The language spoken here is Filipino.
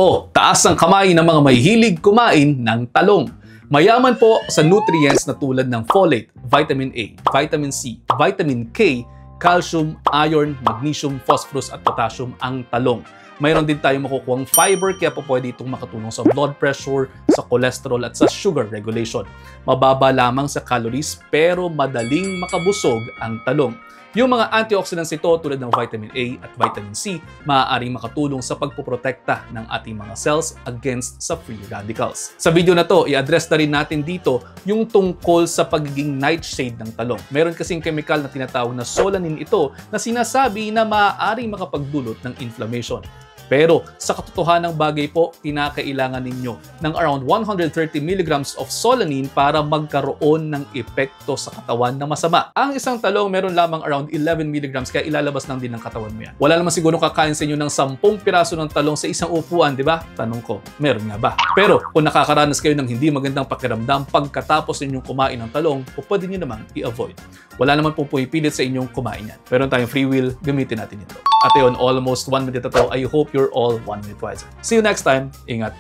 O, taas ang kamay ng mga mahilig kumain ng talong. Mayaman po sa nutrients na tulad ng folate, vitamin A, vitamin C, vitamin K, calcium, iron, magnesium, phosphorus at potassium ang talong. Mayroon din tayong makukuhang fiber kaya po pwede itong makatulong sa blood pressure, sa cholesterol at sa sugar regulation. Mababa lamang sa calories pero madaling makabusog ang talong. Yung mga antioxidants ito tulad ng vitamin A at vitamin C maaaring makatulong sa pagpoprotekta ng ating mga cells against sa free radicals. Sa video na to, i-address na rin natin dito yung tungkol sa pagiging nightshade ng talong. Meron kasing chemical na tinatawag na solanin ito na sinasabi na maaaring makapagdulot ng inflammation. Pero sa katotohanang bagay po, kinakailangan ninyo ng around 130 mg of solanine para magkaroon ng epekto sa katawan na masama. Ang isang talong meron lamang around 11 mg kaya ilalabas lang din ng katawan mo yan. Wala naman siguro kakain sa inyo ng 10 piraso ng talong sa isang upuan, di ba? Tanong ko, meron nga ba? Pero kung nakakaranas kayo ng hindi magandang pakiramdam pagkatapos ninyong kumain ng talong, pwede nyo naman i-avoid. Wala naman po pumipilit sa inyong kumain yan. Meron tayong free will, gamitin natin ito. At yun, almost 1 minute na to. I hope you're all 1 minute wiser. See you next time. Ingat.